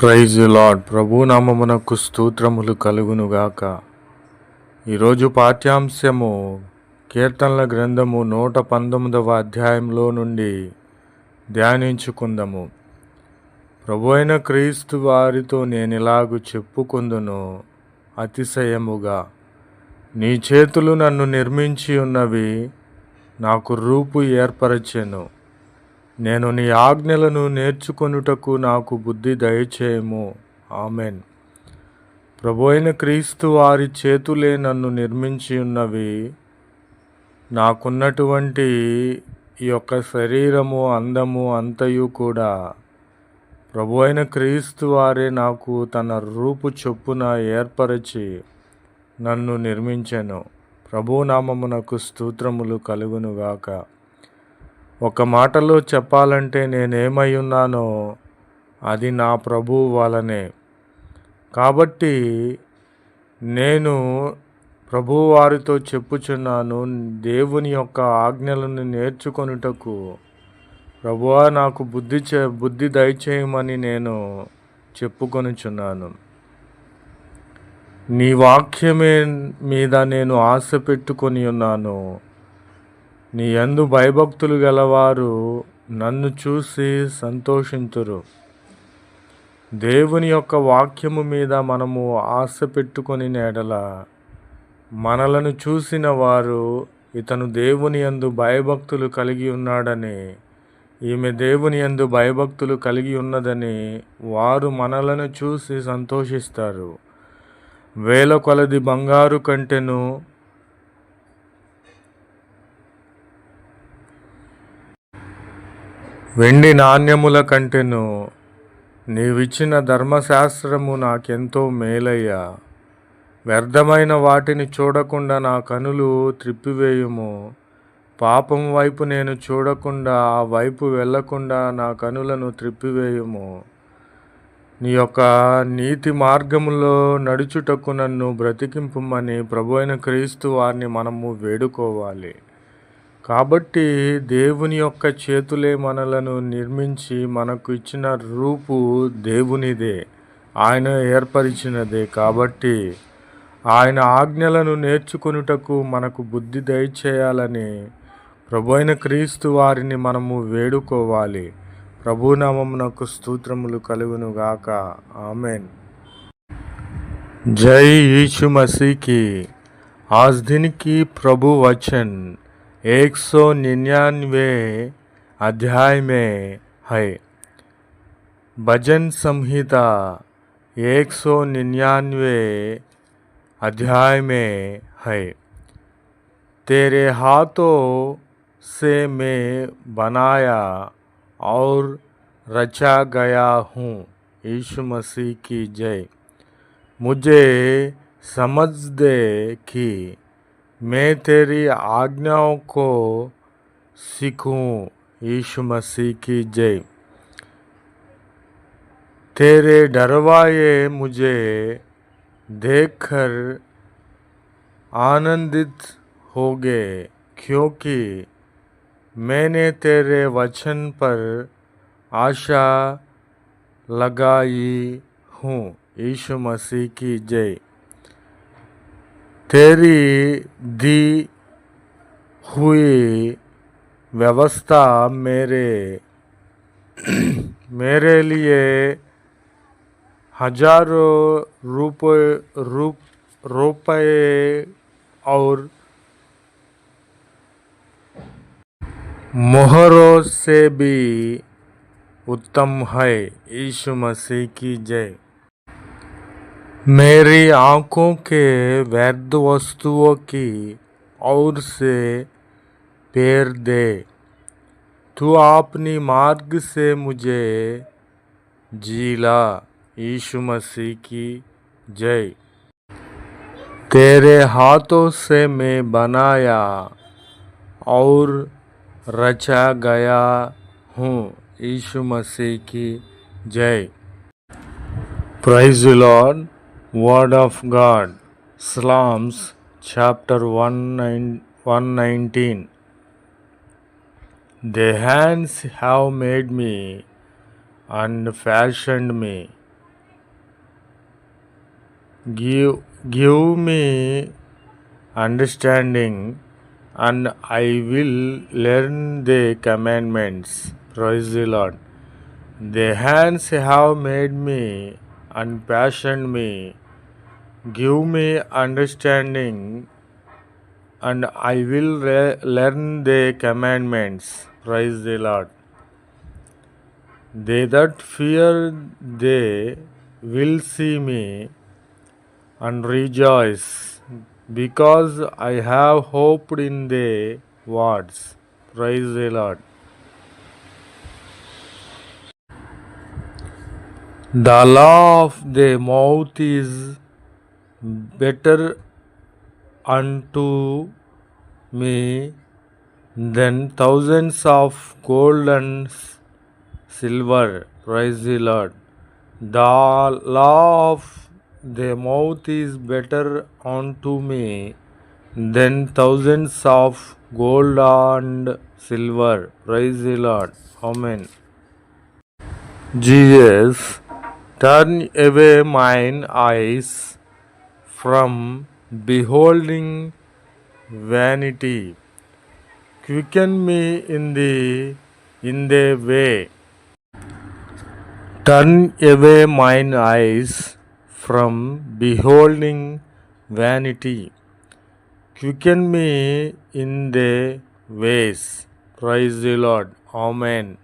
Praise lord. ప్రభు నామమునకు స్తోత్రములు కలుగునుగాక. ఈరోజు పాఠ్యాంశము కీర్తనల గ్రంథము 119వ అధ్యాయంలో నుండి ధ్యానించుకుందాము. ప్రభు అయిన క్రీస్తు వారితో నేనిలాగు చెప్పుకుందును అతిశయముగా, నీ చేతులు నన్ను నిర్మించి ఉన్నవి, నాకు రూపు ఏర్పరచెను. నేను నీ ఆజ్ఞలను నేర్చుకొనుటకు నాకు బుద్ధి దయచేయము. ఆమెన్. ప్రభు అయిన క్రీస్తు వారి చేతులే నన్ను నిర్మించి ఉన్నవి. నాకున్నటువంటి ఈ యొక్క శరీరము, అందము అంతయు కూడా ప్రభు అయిన క్రీస్తు వారే నాకు తన రూపు చొప్పున ఏర్పరచి నన్ను నిర్మించెను. ప్రభు నామమునకు స్తోత్రములు కలుగునుగాక. ఒక మాటలో చెప్పాలంటే నేనేమై ఉన్నానో అది నా ప్రభువు వలనే. కాబట్టి నేను ప్రభువు వారితో చెప్పుచున్నాను, దేవుని యొక్క ఆజ్ఞలను నేర్చుకొనుటకు ప్రభువా నాకు బుద్ధి దయచేయమని నేను చెప్పుకొనుచున్నాను. నీ వాక్యమే మీద నేను ఆశ పెట్టుకొని ఉన్నాను. నీ యందు భయభక్తులు గలవారు నన్ను చూసి సంతోషింతురు. దేవుని యొక్క వాక్యము మీద మనము ఆశ పెట్టుకొని ఎడల మనలను చూసిన వారు ఇతను దేవుని యందు భయభక్తులు కలిగి ఉన్నాడని, ఈమె దేవుని యందు భయభక్తులు కలిగి ఉన్నదని వారు మనలను చూసి సంతోషిస్తారు. వేల కొలది బంగారు కంటెను, వెండి నాణ్యముల కంటెను నీవిచ్చిన ధర్మశాస్త్రము నాకెంతో మేలయ్యా. వ్యర్థమైన వాటిని చూడకుండా నా కనులు త్రిప్పివేయుము. పాపం వైపు నేను చూడకుండా, ఆ వైపు వెళ్లకుండా నా కనులను త్రిప్పివేయుము. నీ యొక్క నీతి మార్గములో నడుచుటకు నన్ను బ్రతికింపుమని ప్రభు అయిన క్రీస్తు వారిని మనము వేడుకోవాలి. కాబట్టి దేవుని యొక్క చేతులే మనలను నిర్మించి మనకు ఇచ్చిన రూపు దేవునిదే, ఆయన ఏర్పరిచినదే. కాబట్టి ఆయన ఆజ్ఞలను నేర్చుకొనుటకు మనకు బుద్ధి దయచేయాలని ప్రభు అయిన క్రీస్తు వారిని మనము వేడుకోవాలి. ప్రభు నామమునకు స్తోత్రములు కలుగునుగాక. ఆమెన్. जय यीशु मसीह की। आज दिन की प्रभु वचन 199 अध्याय में है। भजन संहिता 199 अध्याय में है। तेरे हाथों से मैं बनाया और रचा गया हूँ। यीशु मसीह की जय। मुझे समझ दे कि मैं तेरी आज्ञाओं को सीखूं। यीशु मसीह की जय। तेरे डरवाए मुझे देखकर आनंदित हो गए, क्योंकि मैंने तेरे वचन पर आशा लगाई हूँ। यीशु मसीह की जय। तेरी दी हुई व्यवस्था मेरे लिए हजारों रुपए और मोहरों से भी उत्तम है। यीशु मसीह की जय। मेरी आँखों के व्यर्थ वस्तुओं की ओर से पैर दे। तू अपनी मार्ग से मुझे जिला। यीशु मसीह की जय। तेरे हाथों से मैं बनाया और रचा गया हूँ। यीशु मसीह की जय। Praise the Lord. Word of God. Psalms chapter 119. Their hands have made me and fashioned me. Give me understanding, and I will learn the commandments. Praise the Lord. The hands have made me and fashioned me. Give me understanding, and I will learn the commandments. Praise the Lord. They that fear thee will see me and rejoice, because I have hoped in thy words. Praise the Lord. The law of the mouth is better unto me than thousands of gold and silver. Praise the Lord. The law of the mouth is better unto me than thousands of gold and silver. Praise the Lord. Amen. Jesus, turn away mine eyes from beholding vanity. Quicken me in the way. Turn away mine eyes from beholding vanity. Quicken me in the ways. Praise the Lord. Amen.